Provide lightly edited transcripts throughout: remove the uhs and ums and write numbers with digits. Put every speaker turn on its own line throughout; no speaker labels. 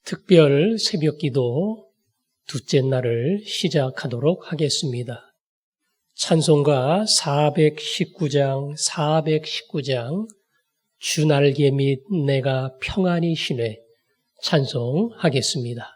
특별 새벽기도 둘째 날을 시작하도록 하겠습니다. 찬송가 419장 주 날개 및 내가 평안히 쉬네 찬송하겠습니다.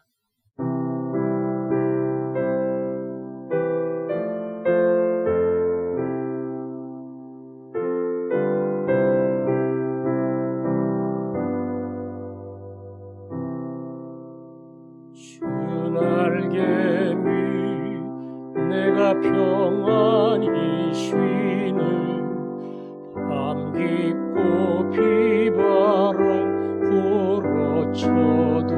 내가 평안히 쉬는 밤 깊고 비바람 불어쳐도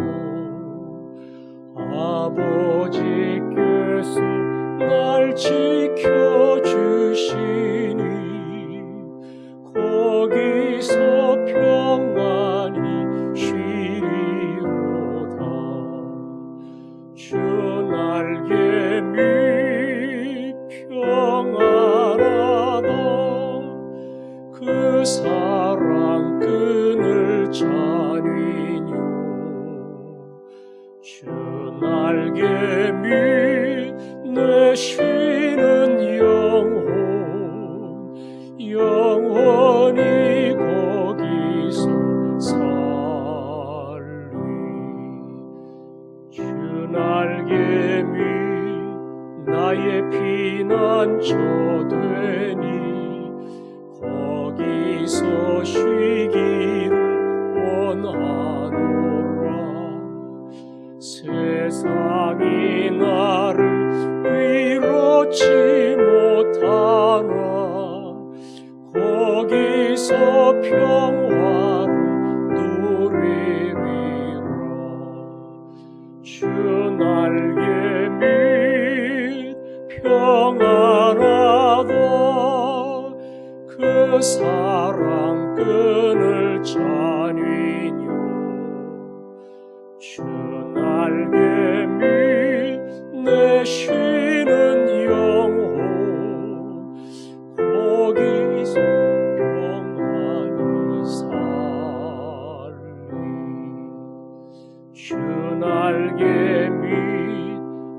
아버지께서 날 지켜주시니 거기서 평안히 쉬리로다. 주 날개 밑 평안하다. 그 사랑 끈을 자니뇨. 주 날개 밑 내 쉬는 영혼이 거기서 살리. 주 날개 밑 나의 피난처 되니 거기서 쉬기를 원하노라. 세상이 나를 위로치 못하나 거기서 평화를 누리리라. 주 날개 밑 평안하다. 그 사랑 끈을 자니뇨. 주 날개 밑 내 쉬는 영혼 거기서 평안히 살리. 주 날개 밑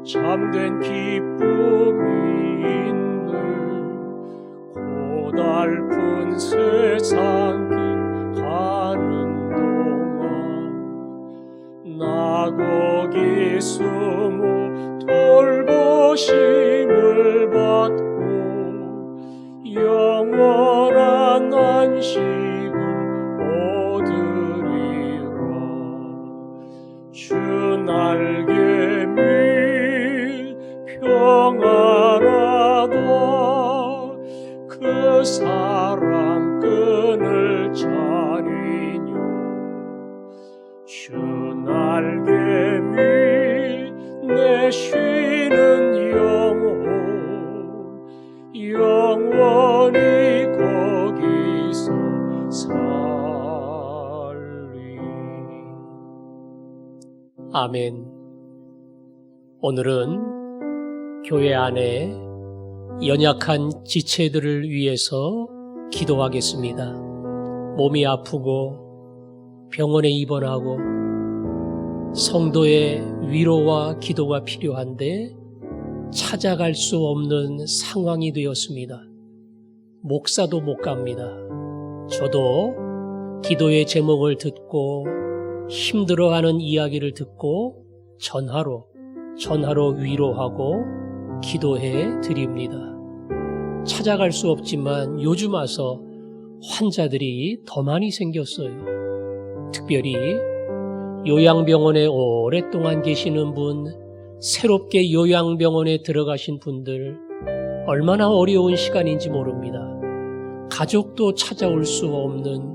참된 기쁨이 있는 고달픈 세상 길 가는 동안 나 거기 숨어 돌보심을 받고 영원한 안식을 얻으리라. 주 날개 밑 평안하다. 그 사랑 끈을 자니뇨. 주 날개 밑 내 쉬는 영혼이 거기서 살리.
아멘. 오늘은 교회 안에 연약한 지체들을 위해서 기도하겠습니다. 몸이 아프고 병원에 입원하고 성도의 위로와 기도가 필요한데 찾아갈 수 없는 상황이 되었습니다. 목사도 못 갑니다. 저도 기도의 제목을 듣고 힘들어하는 이야기를 듣고 전화로 위로하고 기도해 드립니다. 찾아갈 수 없지만 요즘 와서 환자들이 더 많이 생겼어요. 특별히 요양병원에 오랫동안 계시는 분, 새롭게 요양병원에 들어가신 분들 얼마나 어려운 시간인지 모릅니다. 가족도 찾아올 수 없는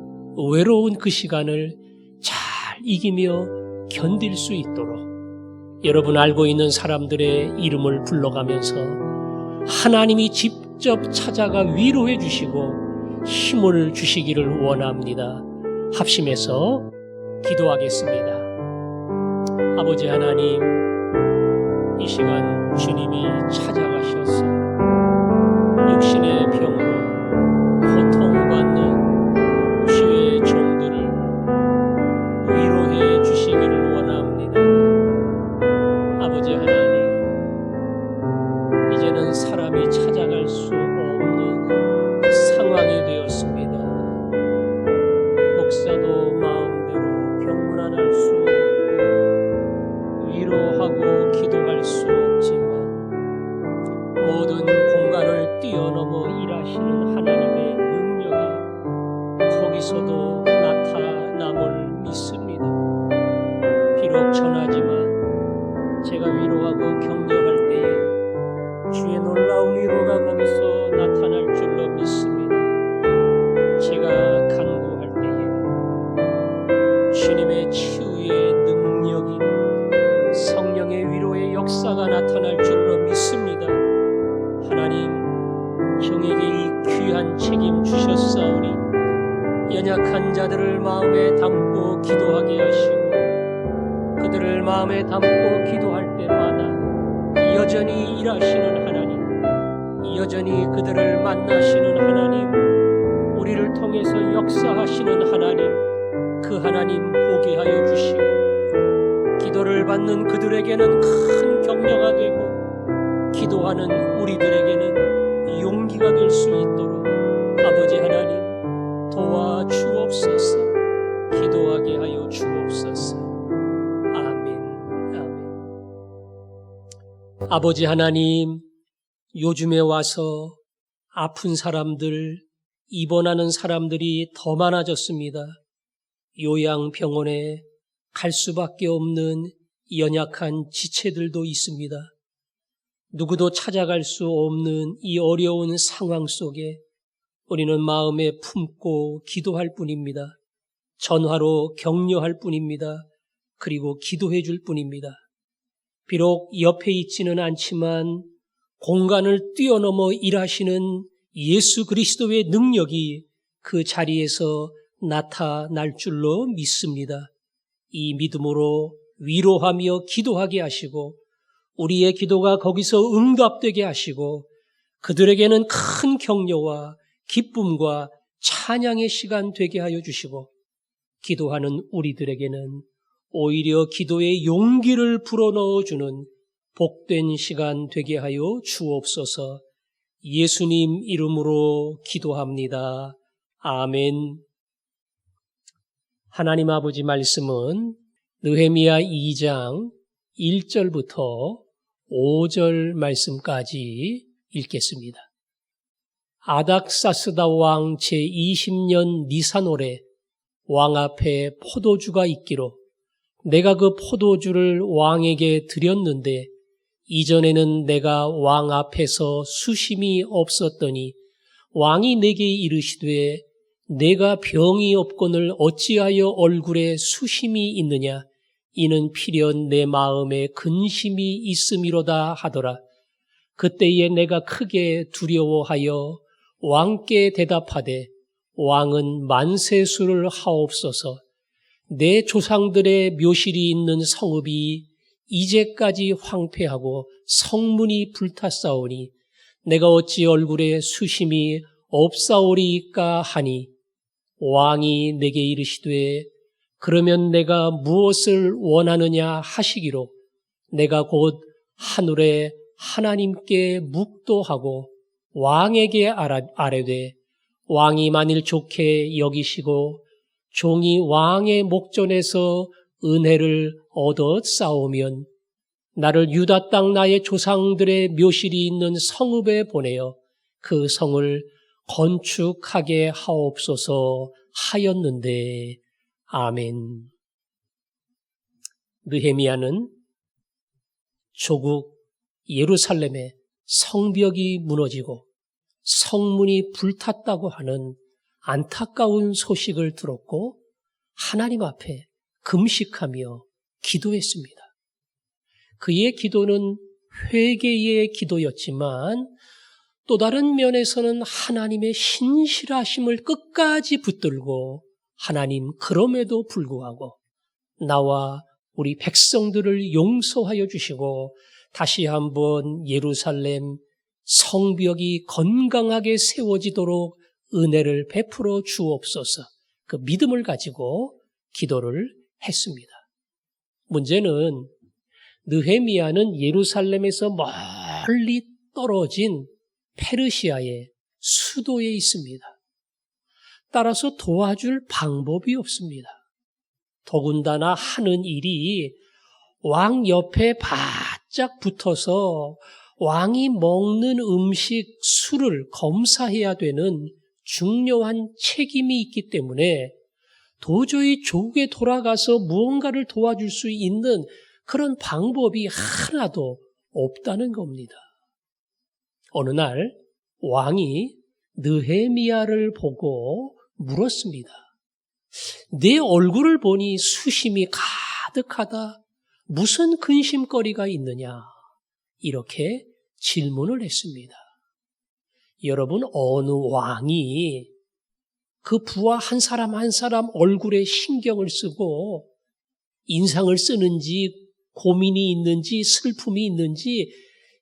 외로운 그 시간을 잘 이기며 견딜 수 있도록 여러분 알고 있는 사람들의 이름을 불러가면서 하나님이 직접 찾아가 위로해 주시고 힘을 주시기를 원합니다. 합심해서 기도하겠습니다. 아버지 하나님, 이 시간 주님이 찾아가셔서 육신의 병으로 고통받는 주의 종들을 위로해 주시기를 원합니다. 아버지 하나님, 이제는 사람이 찾아갈 수 없는 상황이 되었습니다. 목사도 마음대로 병문안할 수 없고 위로하고 기도할 수 없지만 모든 공간을 뛰어넘어 일하시는 하나님의 능력이 거기서도 나타남을 믿습니다. 비록 전하지만 제가 위로하고 격려할 때에 주의 놀라운 위로가 거기서 나타날 줄로 믿습니다. 제가 간구할 때에 주님의 치유의 능력인 성령의 위로의 역사가 나타날 줄로 믿습니다. 하나님, 종에게 이 귀한 책임 주셨사오니 연약한 자들을 마음에 담고 기도하게 하시고 그들을 마음에 담고 기도할 때마다 여전히 일하시는 하나님, 여전히 그들을 만나시는 하나님, 우리를 통해서 역사하시는 하나님, 그 하나님 보게 하여 주시고 기도를 받는 그들에게는 큰 격려가 되고 기도하는 우리들에게는 용기가 될 수 있도록 아버지 하나님 도와주옵소서. 기도하게 하여 주옵소서. 아멘. 아멘. 아버지 하나님, 요즘에 와서 아픈 사람들, 입원하는 사람들이 더 많아졌습니다. 요양병원에 갈 수밖에 없는 연약한 지체들도 있습니다. 누구도 찾아갈 수 없는 이 어려운 상황 속에 우리는 마음에 품고 기도할 뿐입니다. 전화로 격려할 뿐입니다. 그리고 기도해 줄 뿐입니다. 비록 옆에 있지는 않지만 공간을 뛰어넘어 일하시는 예수 그리스도의 능력이 그 자리에서 나타날 줄로 믿습니다. 이 믿음으로 위로하며 기도하게 하시고 우리의 기도가 거기서 응답되게 하시고 그들에게는 큰 격려와 기쁨과 찬양의 시간 되게 하여 주시고 기도하는 우리들에게는 오히려 기도의 용기를 불어넣어주는 복된 시간 되게 하여 주옵소서. 예수님 이름으로 기도합니다. 아멘. 하나님 아버지 말씀은 느헤미야 2장 1절부터 5절 말씀까지 읽겠습니다. 아닥사스다 왕 제20년 니산월에 왕 앞에 포도주가 있기로 내가 그 포도주를 왕에게 드렸는데 이전에는 내가 왕 앞에서 수심이 없었더니 왕이 내게 이르시되 내가 병이 없거늘 어찌하여 얼굴에 수심이 있느냐 이는 필연 내 마음에 근심이 있음이로다 하더라. 그때에 내가 크게 두려워하여 왕께 대답하되 왕은 만세수를 하옵소서. 내 조상들의 묘실이 있는 성읍이 이제까지 황폐하고 성문이 불탔사오니 내가 어찌 얼굴에 수심이 없사오리까 하니 왕이 내게 이르시되 그러면 내가 무엇을 원하느냐 하시기로 내가 곧 하늘에 하나님께 묵도하고 왕에게 아뢰되 왕이 만일 좋게 여기시고 종이 왕의 목전에서 은혜를 얻어 싸우면 나를 유다 땅 나의 조상들의 묘실이 있는 성읍에 보내어 그 성을 건축하게 하옵소서 하였는데 아멘. 느헤미야는 조국 예루살렘의 성벽이 무너지고 성문이 불탔다고 하는 안타까운 소식을 들었고 하나님 앞에 금식하며 기도했습니다. 그의 기도는 회개의 기도였지만 또 다른 면에서는 하나님의 신실하심을 끝까지 붙들고 하나님 그럼에도 불구하고 나와 우리 백성들을 용서하여 주시고 다시 한번 예루살렘 성벽이 건강하게 세워지도록 은혜를 베풀어 주옵소서. 그 믿음을 가지고 기도를 했습니다. 문제는 느헤미야는 예루살렘에서 멀리 떨어진 페르시아의 수도에 있습니다. 따라서 도와줄 방법이 없습니다. 더군다나 하는 일이 왕 옆에 바짝 붙어서 왕이 먹는 음식, 술을 검사해야 되는 중요한 책임이 있기 때문에 도저히 조국에 돌아가서 무언가를 도와줄 수 있는 그런 방법이 하나도 없다는 겁니다. 어느 날 왕이 느헤미야를 보고 물었습니다. 내 얼굴을 보니 수심이 가득하다. 무슨 근심거리가 있느냐? 이렇게 질문을 했습니다. 여러분, 어느 왕이 그 부하 한 사람 한 사람 얼굴에 신경을 쓰고 인상을 쓰는지 고민이 있는지 슬픔이 있는지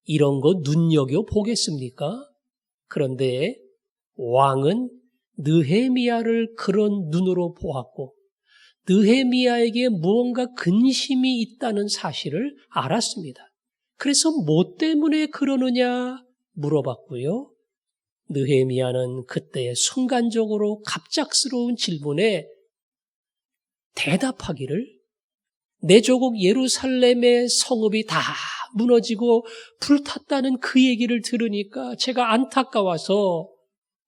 이런 거 눈여겨보겠습니까? 그런데 왕은 느헤미야를 그런 눈으로 보았고 느헤미야에게 무언가 근심이 있다는 사실을 알았습니다. 그래서 뭐 때문에 그러느냐 물어봤고요. 느헤미야는 그때 순간적으로 갑작스러운 질문에 대답하기를 내 조국 예루살렘의 성읍이 다 무너지고 불탔다는 그 얘기를 들으니까 제가 안타까워서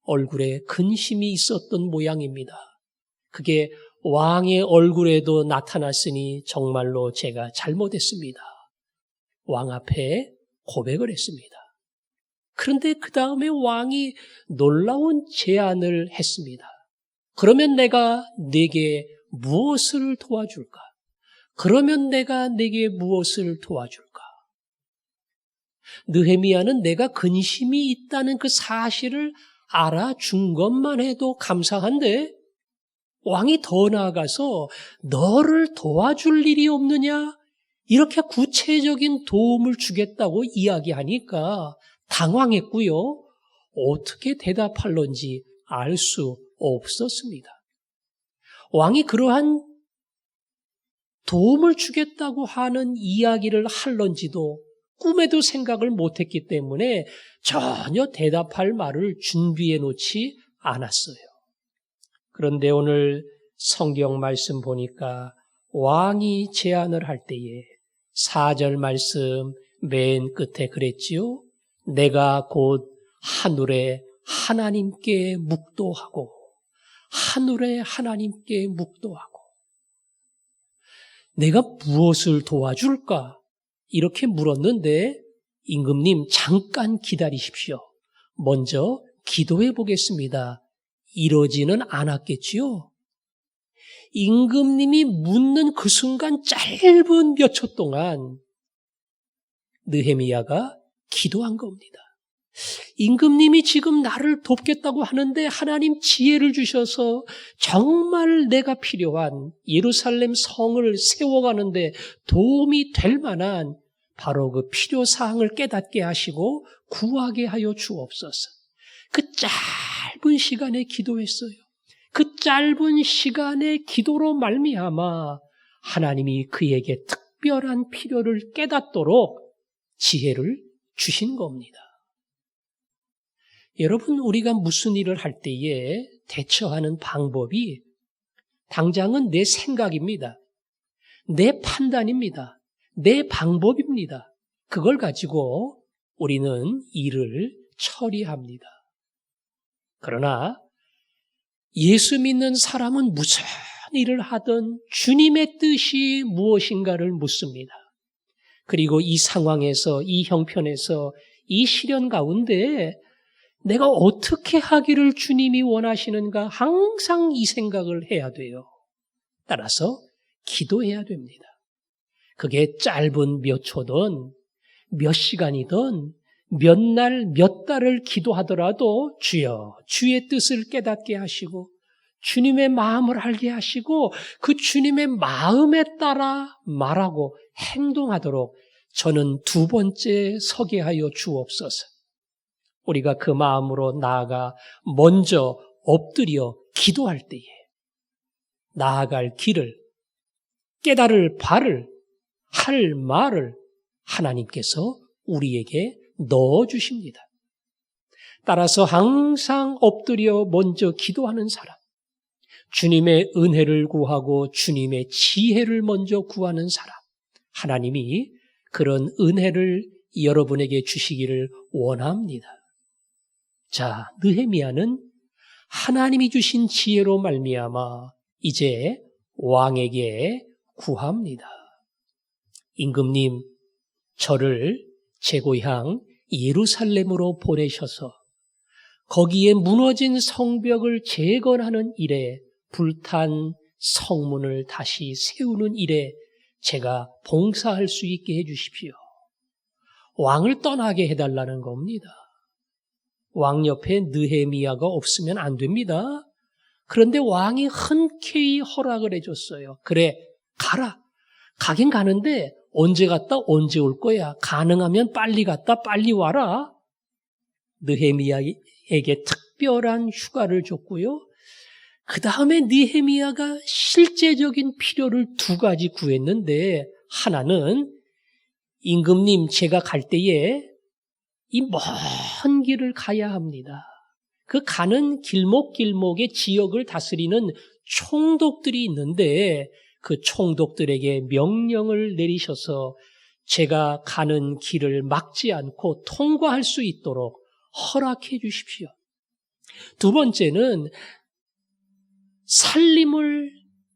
얼굴에 근심이 있었던 모양입니다. 그게 왕의 얼굴에도 나타났으니 정말로 제가 잘못했습니다. 왕 앞에 고백을 했습니다. 그런데 그 다음에 왕이 놀라운 제안을 했습니다. 그러면 내가 네게 무엇을 도와줄까? 그러면 내가 네게 무엇을 도와줄까? 느헤미야는 내가 근심이 있다는 그 사실을 알아준 것만 해도 감사한데 왕이 더 나아가서 너를 도와줄 일이 없느냐? 이렇게 구체적인 도움을 주겠다고 이야기하니까 당황했고요. 어떻게 대답할런지 알 수 없었습니다. 왕이 그러한 도움을 주겠다고 하는 이야기를 할런지도 꿈에도 생각을 못했기 때문에 전혀 대답할 말을 준비해 놓지 않았어요. 그런데 오늘 성경 말씀 보니까 왕이 제안을 할 때에 4절 말씀 맨 끝에 그랬지요. 내가 곧 하늘에 하나님께 묵도하고 하늘에 하나님께 묵도하고 내가 무엇을 도와줄까? 이렇게 물었는데 임금님 잠깐 기다리십시오. 먼저 기도해 보겠습니다. 이러지는 않았겠지요? 임금님이 묻는 그 순간 짧은 몇 초 동안 느헤미야가 기도한 겁니다. 임금님이 지금 나를 돕겠다고 하는데 하나님 지혜를 주셔서 정말 내가 필요한 예루살렘 성을 세워가는데 도움이 될 만한 바로 그 필요사항을 깨닫게 하시고 구하게 하여 주옵소서. 그 짧은 시간에 기도했어요. 그 짧은 시간의 기도로 말미암아 하나님이 그에게 특별한 필요를 깨닫도록 지혜를 주신 겁니다. 여러분, 우리가 무슨 일을 할 때에 대처하는 방법이 당장은 내 생각입니다. 내 판단입니다. 내 방법입니다. 그걸 가지고 우리는 일을 처리합니다. 그러나 예수 믿는 사람은 무슨 일을 하든 주님의 뜻이 무엇인가를 묻습니다. 그리고 이 상황에서, 이 형편에서, 이 시련 가운데 내가 어떻게 하기를 주님이 원하시는가 항상 이 생각을 해야 돼요. 따라서 기도해야 됩니다. 그게 짧은 몇 초든 몇 시간이든 몇 날, 몇 달을 기도하더라도 주여, 주의 뜻을 깨닫게 하시고 주님의 마음을 알게 하시고 그 주님의 마음에 따라 말하고 행동하도록 저는 두 번째 서게 하여 주옵소서. 우리가 그 마음으로 나아가 먼저 엎드려 기도할 때에 나아갈 길을, 깨달을 바를, 할 말을 하나님께서 우리에게 넣어주십니다. 따라서 항상 엎드려 먼저 기도하는 사람, 주님의 은혜를 구하고 주님의 지혜를 먼저 구하는 사람, 하나님이 그런 은혜를 여러분에게 주시기를 원합니다. 자, 느헤미야는 하나님이 주신 지혜로 말미암아 이제 왕에게 구합니다. 임금님, 저를 제 고향 예루살렘으로 보내셔서 거기에 무너진 성벽을 재건하는 일에, 불탄 성문을 다시 세우는 일에 제가 봉사할 수 있게 해주십시오. 왕을 떠나게 해달라는 겁니다. 왕 옆에 느헤미야가 없으면 안 됩니다. 그런데 왕이 흔쾌히 허락을 해줬어요. 그래, 가라. 가긴 가는데 언제 갔다 언제 올 거야. 가능하면 빨리 갔다 빨리 와라. 느헤미야에게 특별한 휴가를 줬고요. 그 다음에 느헤미야가 실제적인 필요를 두 가지 구했는데, 하나는 임금님, 제가 갈 때에 이 먼 길을 가야 합니다. 그 가는 길목길목의 지역을 다스리는 총독들이 있는데 그 총독들에게 명령을 내리셔서 제가 가는 길을 막지 않고 통과할 수 있도록 허락해 주십시오. 두 번째는 살림을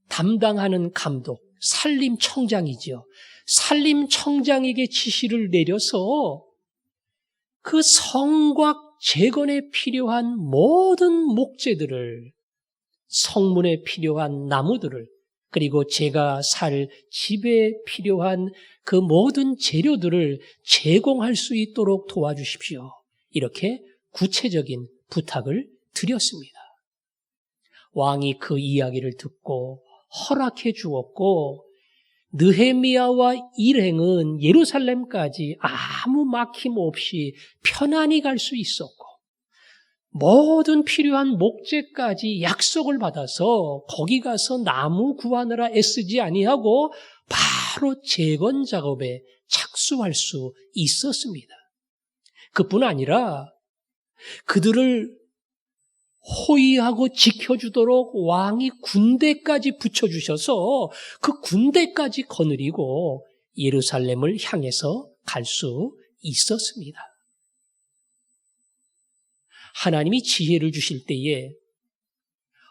담당하는 감독, 살림청장이죠. 살림청장에게 지시를 내려서 그 성곽 재건에 필요한 모든 목재들을, 성문에 필요한 나무들을, 그리고 제가 살 집에 필요한 그 모든 재료들을 제공할 수 있도록 도와주십시오. 이렇게 구체적인 부탁을 드렸습니다. 왕이 그 이야기를 듣고 허락해 주었고, 느헤미야와 일행은 예루살렘까지 아무 막힘 없이 편안히 갈 수 있었고, 모든 필요한 목재까지 약속을 받아서 거기 가서 나무 구하느라 애쓰지 아니하고 바로 재건 작업에 착수할 수 있었습니다. 그뿐 아니라 그들을 호위하고 지켜주도록 왕이 군대까지 붙여주셔서 그 군대까지 거느리고 예루살렘을 향해서 갈 수 있었습니다. 하나님이 지혜를 주실 때에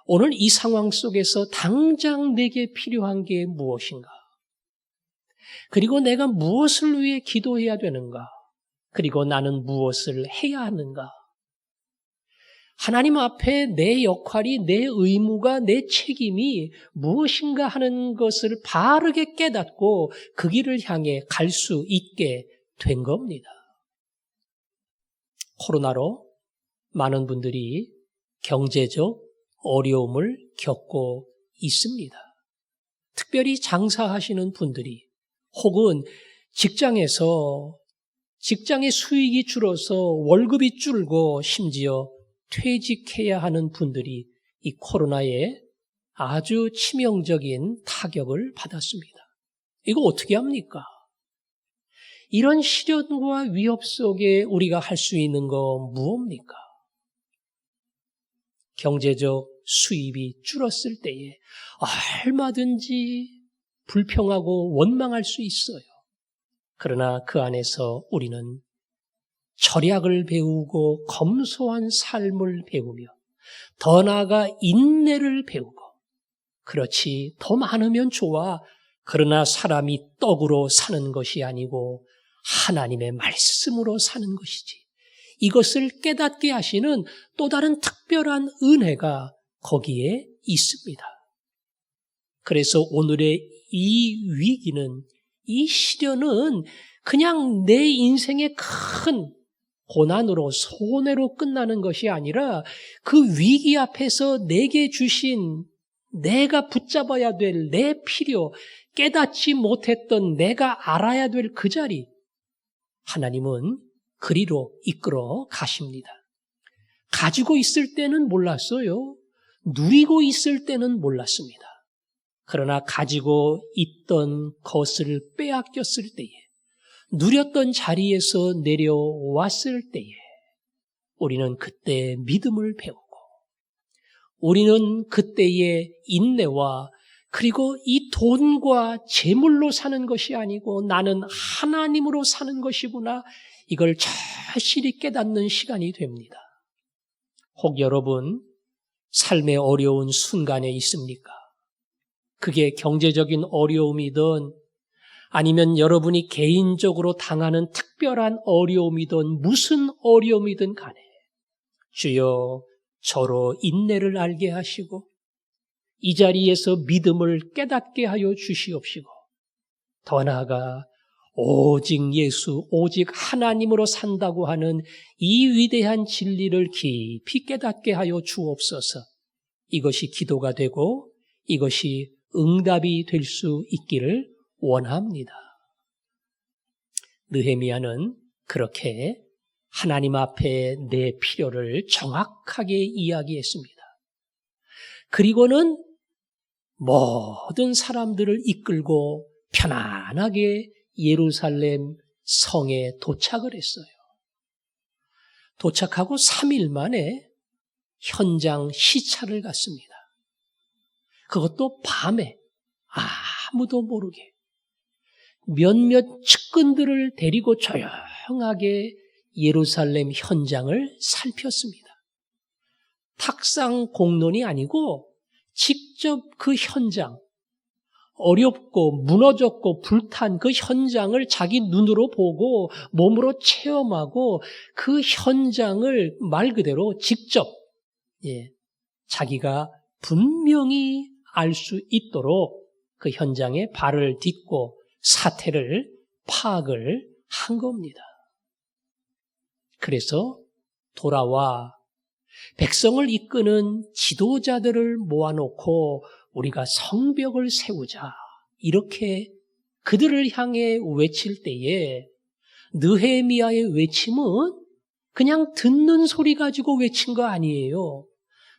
오늘 이 상황 속에서 당장 내게 필요한 게 무엇인가? 그리고 내가 무엇을 위해 기도해야 되는가? 그리고 나는 무엇을 해야 하는가? 하나님 앞에 내 역할이, 내 의무가, 내 책임이 무엇인가 하는 것을 바르게 깨닫고 그 길을 향해 갈 수 있게 된 겁니다. 코로나로 많은 분들이 경제적 어려움을 겪고 있습니다. 특별히 장사하시는 분들이, 혹은 직장에서 직장의 수익이 줄어서 월급이 줄고 심지어 퇴직해야 하는 분들이 이 코로나에 아주 치명적인 타격을 받았습니다. 이거 어떻게 합니까? 이런 시련과 위협 속에 우리가 할 수 있는 거 무엇입니까? 경제적 수입이 줄었을 때에 얼마든지 불평하고 원망할 수 있어요. 그러나 그 안에서 우리는 절약을 배우고 검소한 삶을 배우며 더 나아가 인내를 배우고, 그렇지 더 많으면 좋아, 그러나 사람이 떡으로 사는 것이 아니고 하나님의 말씀으로 사는 것이지, 이것을 깨닫게 하시는 또 다른 특별한 은혜가 거기에 있습니다. 그래서 오늘의 이 위기는 이 시련은 그냥 내 인생의 큰 고난으로 손해로 끝나는 것이 아니라 그 위기 앞에서 내게 주신 내가 붙잡아야 될 내 필요, 깨닫지 못했던 내가 알아야 될 그 자리, 하나님은 그리로 이끌어 가십니다. 가지고 있을 때는 몰랐어요. 누리고 있을 때는 몰랐습니다. 그러나 가지고 있던 것을 빼앗겼을 때에, 누렸던 자리에서 내려왔을 때에 우리는 그때 믿음을 배우고, 우리는 그때의 인내와 그리고 이 돈과 재물로 사는 것이 아니고 나는 하나님으로 사는 것이구나, 이걸 절실히 깨닫는 시간이 됩니다. 혹 여러분 삶의 어려운 순간에 있습니까? 그게 경제적인 어려움이든 아니면 여러분이 개인적으로 당하는 특별한 어려움이든 무슨 어려움이든 간에 주여 저로 인내를 알게 하시고 이 자리에서 믿음을 깨닫게 하여 주시옵시고, 더 나아가 오직 예수, 오직 하나님으로 산다고 하는 이 위대한 진리를 깊이 깨닫게 하여 주옵소서. 이것이 기도가 되고 이것이 응답이 될 수 있기를 원합니다. 느헤미야는 그렇게 하나님 앞에 내 필요를 정확하게 이야기했습니다. 그리고는 모든 사람들을 이끌고 편안하게 예루살렘 성에 도착을 했어요. 도착하고 3일 만에 현장 시찰을 갔습니다. 그것도 밤에 아무도 모르게 몇몇 측근들을 데리고 조용하게 예루살렘 현장을 살폈습니다. 탁상 공론이 아니고 직접 그 현장, 어렵고 무너졌고 불탄 그 현장을 자기 눈으로 보고 몸으로 체험하고 그 현장을 말 그대로 직접 자기가 분명히 알 수 있도록 그 현장에 발을 딛고 사태를 파악을 한 겁니다. 그래서 돌아와 백성을 이끄는 지도자들을 모아놓고 우리가 성벽을 세우자, 이렇게 그들을 향해 외칠 때에 느헤미야의 외침은 그냥 듣는 소리 가지고 외친 거 아니에요.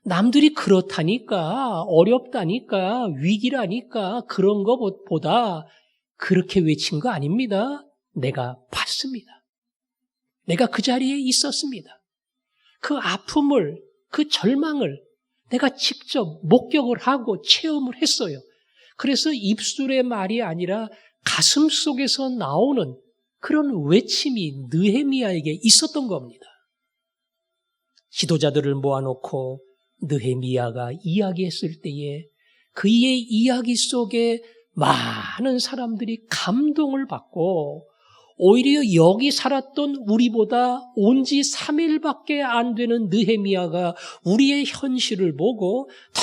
남들이 그렇다니까, 어렵다니까, 위기라니까 그런 것보다 그렇게 외친 거 아닙니다. 내가 봤습니다. 내가 그 자리에 있었습니다. 그 아픔을, 그 절망을 내가 직접 목격을 하고 체험을 했어요. 그래서 입술의 말이 아니라 가슴 속에서 나오는 그런 외침이 느헤미야에게 있었던 겁니다. 지도자들을 모아놓고 느헤미야가 이야기했을 때에 그의 이야기 속에 많은 사람들이 감동을 받고, 오히려 여기 살았던 우리보다 온 지 3일밖에 안 되는 느헤미야가 우리의 현실을 보고 더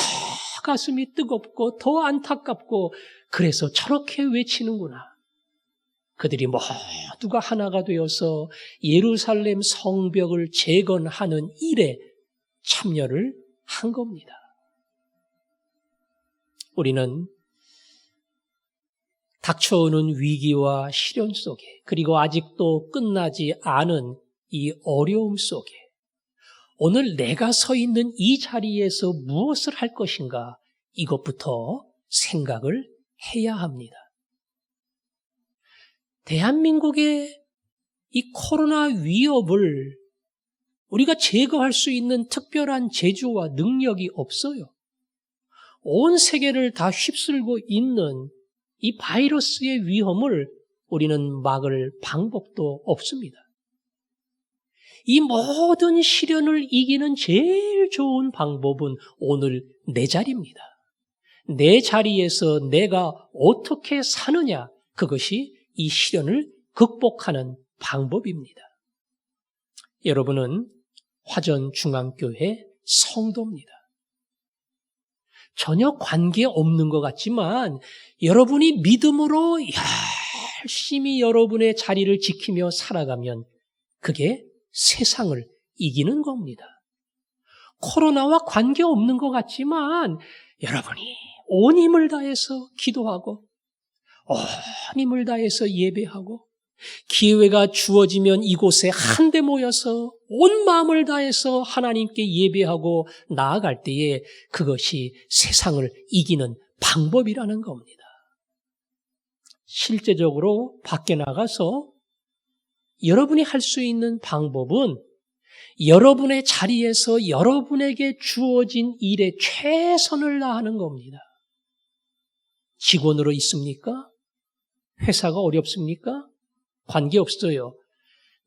가슴이 뜨겁고 더 안타깝고, 그래서 저렇게 외치는구나. 그들이 모두가 하나가 되어서 예루살렘 성벽을 재건하는 일에 참여를 한 겁니다. 우리는 닥쳐오는 위기와 시련 속에, 그리고 아직도 끝나지 않은 이 어려움 속에 오늘 내가 서 있는 이 자리에서 무엇을 할 것인가, 이것부터 생각을 해야 합니다. 대한민국의 이 코로나 위협을 우리가 제거할 수 있는 특별한 재주와 능력이 없어요. 온 세계를 다 휩쓸고 있는 이 바이러스의 위험을 우리는 막을 방법도 없습니다. 이 모든 시련을 이기는 제일 좋은 방법은 오늘 내 자리입니다. 내 자리에서 내가 어떻게 사느냐, 그것이 이 시련을 극복하는 방법입니다. 여러분은 화전중앙교회 성도입니다. 전혀 관계 없는 것 같지만 여러분이 믿음으로 열심히 여러분의 자리를 지키며 살아가면 그게 세상을 이기는 겁니다. 코로나와 관계없는 것 같지만 여러분이 온 힘을 다해서 기도하고 온 힘을 다해서 예배하고 기회가 주어지면 이곳에 한데 모여서 온 마음을 다해서 하나님께 예배하고 나아갈 때에 그것이 세상을 이기는 방법이라는 겁니다. 실제적으로 밖에 나가서 여러분이 할 수 있는 방법은 여러분의 자리에서 여러분에게 주어진 일에 최선을 다하는 겁니다. 직원으로 있습니까? 회사가 어렵습니까? 관계없어요.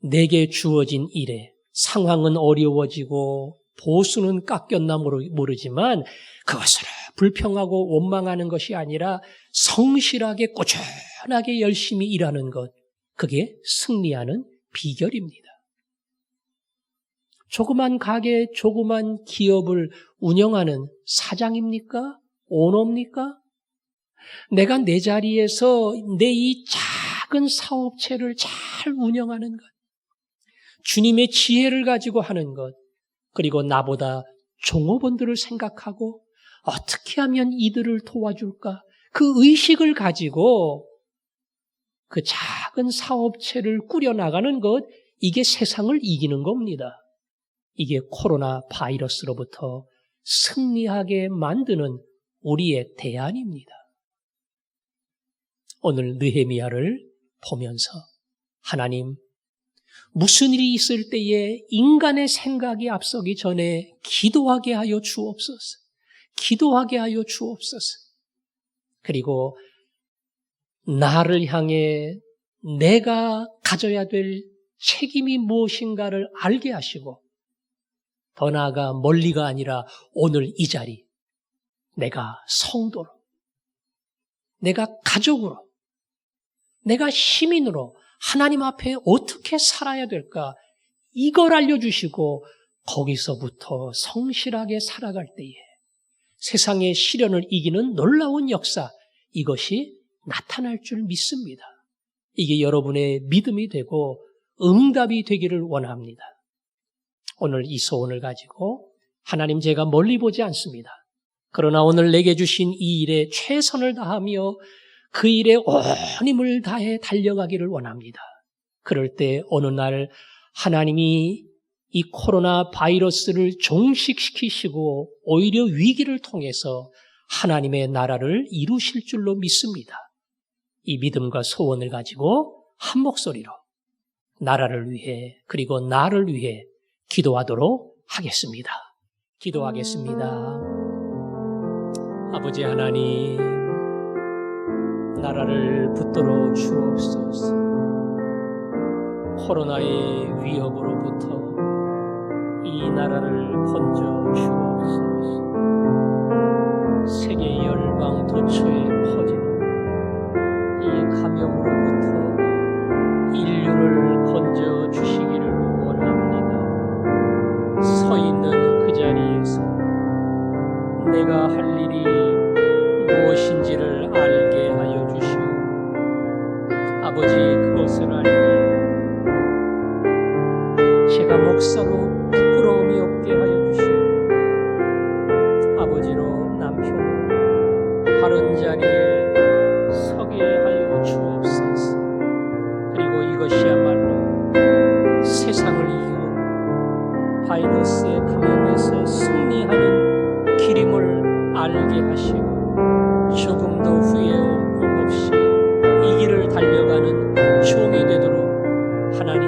내게 주어진 일에 상황은 어려워지고 보수는 깎였나 모르지만 그것을 불평하고 원망하는 것이 아니라 성실하게 꾸준하게 열심히 일하는 것, 그게 승리하는 비결입니다. 조그만 가게, 조그만 기업을 운영하는 사장입니까? 오너입니까? 내가 내 자리에서 내 이 작은 사업체를 잘 운영하는 것, 주님의 지혜를 가지고 하는 것, 그리고 나보다 종업원들을 생각하고 어떻게 하면 이들을 도와줄까? 그 의식을 가지고 그 작은 사업체를 꾸려나가는 것, 이게 세상을 이기는 겁니다. 이게 코로나 바이러스로부터 승리하게 만드는 우리의 대안입니다. 오늘 느헤미야를 보면서 하나님, 무슨 일이 있을 때에 인간의 생각이 앞서기 전에 기도하게 하여 주옵소서. 기도하게 하여 주옵소서. 그리고 나를 향해 내가 가져야 될 책임이 무엇인가를 알게 하시고 더 나아가 멀리가 아니라 오늘 이 자리, 내가 성도로, 내가 가족으로, 내가 시민으로 하나님 앞에 어떻게 살아야 될까, 이걸 알려주시고 거기서부터 성실하게 살아갈 때에 세상의 시련을 이기는 놀라운 역사, 이것이 나타날 줄 믿습니다. 이게 여러분의 믿음이 되고 응답이 되기를 원합니다. 오늘 이 소원을 가지고 하나님, 제가 멀리 보지 않습니다. 그러나 오늘 내게 주신 이 일에 최선을 다하며 그 일에 온 힘을 다해 달려가기를 원합니다. 그럴 때 어느 날 하나님이 이 코로나 바이러스를 종식시키시고 오히려 위기를 통해서 하나님의 나라를 이루실 줄로 믿습니다. 이 믿음과 소원을 가지고 한 목소리로 나라를 위해, 그리고 나를 위해 기도하도록 하겠습니다. 기도하겠습니다. 아버지 하나님, 나라를 붙들어 주옵소서. 코로나의 위협으로부터 이 나라를 건져 주옵소서. 세계 열방 도처에 퍼지는 이 감염으로부터 인류를 건져 주시기를 원합니다. 서 있는 그 자리에서 내가 할 일이 무엇인지를 알게 하여 주시오. 아버지, 그것을 알기에 제가 목사로 부끄러움이 없게 하여 주시오. 아버지로 남편으로 바른 자리에 서게 하여 주옵소서. 그리고 이것이야말로 세상을 이기고 바이러스의 감염에서 승리하는 길임을 알게 하시고 조금도 후회함 없이 이 길을 달려가는 종이 되도록 하나님